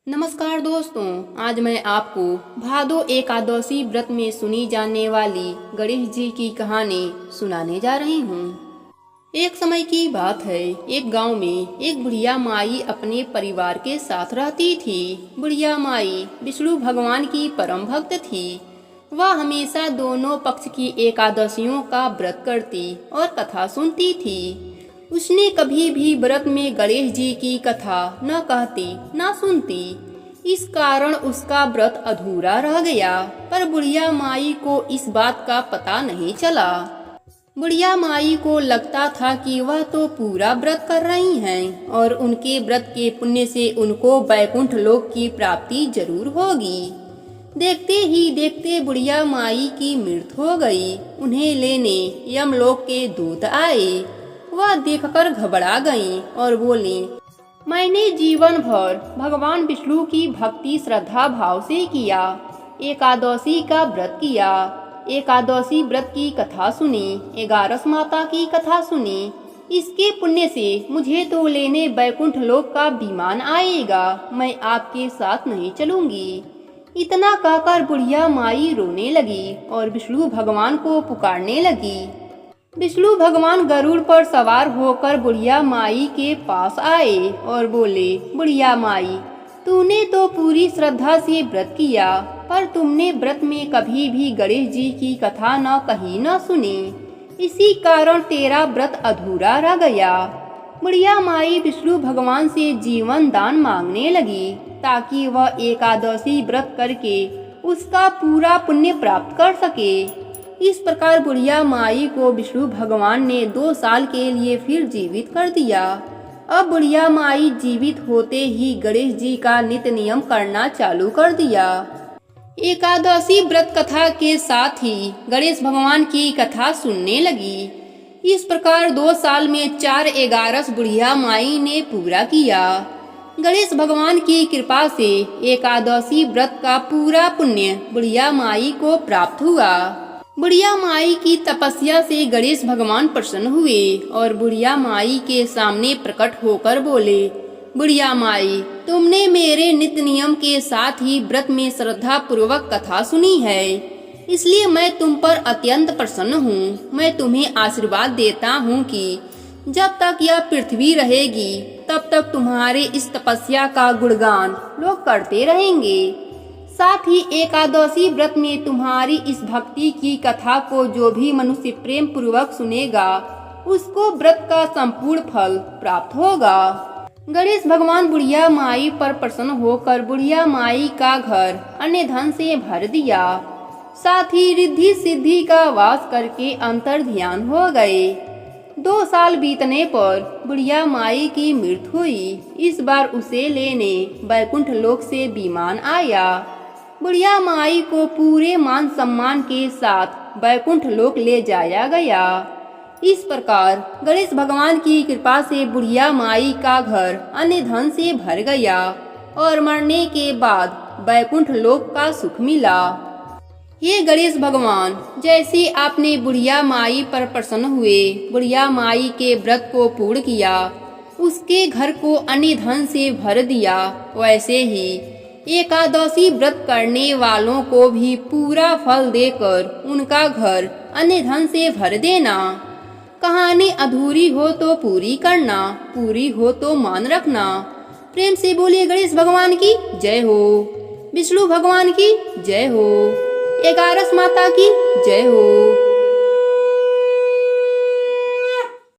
नमस्कार दोस्तों, आज मैं आपको भादो एकादशी व्रत में सुनी जाने वाली गणेश जी की कहानी सुनाने जा रही हूँ। एक समय की बात है, एक गांव में एक बुढ़िया माई अपने परिवार के साथ रहती थी। बुढ़िया माई विष्णु भगवान की परम भक्त थी। वह हमेशा दोनों पक्ष की एकादशियों का व्रत करती और कथा सुनती थी। उसने कभी भी व्रत में गणेश जी की कथा न कहती न सुनती। इस कारण उसका व्रत अधूरा रह गया। पर बुढ़िया माई को इस बात का पता नहीं चला। बुढ़िया माई को लगता था कि वह तो पूरा व्रत कर रही हैं और उनके व्रत के पुण्य से उनको वैकुंठ लोक की प्राप्ति जरूर होगी। देखते ही देखते बुढ़िया माई की मृत्यु हो गई। उन्हें लेने यमलोक के दूत आए। वह देखकर घबरा गईं और बोली, मैंने जीवन भर भगवान विष्णु की भक्ति श्रद्धा भाव से किया, एकादशी का व्रत किया, एकादशी व्रत की कथा सुनी, 11 माता की कथा सुनी। इसके पुण्य से मुझे तो लेने वैकुंठ लोक का विमान आएगा। मैं आपके साथ नहीं चलूंगी। इतना कहकर बुढ़िया माई रोने लगी और विष्णु भगवान को पुकारने लगी। विष्णु भगवान गरुड़ पर सवार होकर बुढ़िया माई के पास आए और बोले, बुढ़िया माई, तूने तो पूरी श्रद्धा से व्रत किया, पर तुमने व्रत में कभी भी गणेश जी की कथा न कही न सुनी। इसी कारण तेरा व्रत अधूरा रह गया। बुढ़िया माई विष्णु भगवान से जीवन दान मांगने लगी ताकि वह एकादशी व्रत करके उसका पूरा पुण्य प्राप्त कर सके। इस प्रकार बुढ़िया माई को विष्णु भगवान ने 2 साल के लिए फिर जीवित कर दिया। अब बुढ़िया माई जीवित होते ही गणेश जी का नित्य नियम करना चालू कर दिया। एकादशी व्रत कथा के साथ ही गणेश भगवान की कथा सुनने लगी। इस प्रकार 2 साल में 4/11 बुढ़िया माई ने पूरा किया। गणेश भगवान की कृपा से एकादशी व्रत का पूरा पुण्य बुढ़िया माई को प्राप्त हुआ। बुढ़िया माई की तपस्या से गणेश भगवान प्रसन्न हुए और बुढ़िया माई के सामने प्रकट होकर बोले, बुढ़िया माई, तुमने मेरे नित्य नियम के साथ ही व्रत में श्रद्धा पूर्वक कथा सुनी है, इसलिए मैं तुम पर अत्यंत प्रसन्न हूँ। मैं तुम्हें आशीर्वाद देता हूँ कि जब तक यह पृथ्वी रहेगी तब तक तुम्हारे इस तपस्या का गुणगान लोग करते रहेंगे। साथ ही एकादशी व्रत में तुम्हारी इस भक्ति की कथा को जो भी मनुष्य प्रेम पूर्वक सुनेगा, उसको व्रत का संपूर्ण फल प्राप्त होगा। गणेश भगवान बुढ़िया माई पर प्रसन्न होकर बुढ़िया माई का घर अन्य धन से भर दिया। साथ ही रिद्धि सिद्धि का वास करके अंतर ध्यान हो गए। 2 साल बीतने पर बुढ़िया माई की मृत्यु हुई। इस बार उसे लेने वैकुंठ लोक से विमान आया। बुढ़िया माई को पूरे मान सम्मान के साथ वैकुंठ लोक ले जाया गया। इस प्रकार गणेश भगवान की कृपा से बुढ़िया माई का घर अन्य धन से भर गया और मरने के बाद वैकुंठ लोक का सुख मिला। ये गणेश भगवान, जैसे आपने बुढ़िया माई पर प्रसन्न हुए, बुढ़िया माई के व्रत को पूर्ण किया, उसके घर को अन्य धन से भर दिया, वैसे ही एकादशी व्रत करने वालों को भी पूरा फल देकर उनका घर अन्य धन से भर देना। कहानी अधूरी हो तो पूरी करना, पूरी हो तो मान रखना। प्रेम से बोलिए गणेश भगवान की जय हो, विष्णु भगवान की जय हो, 11 माता की जय हो।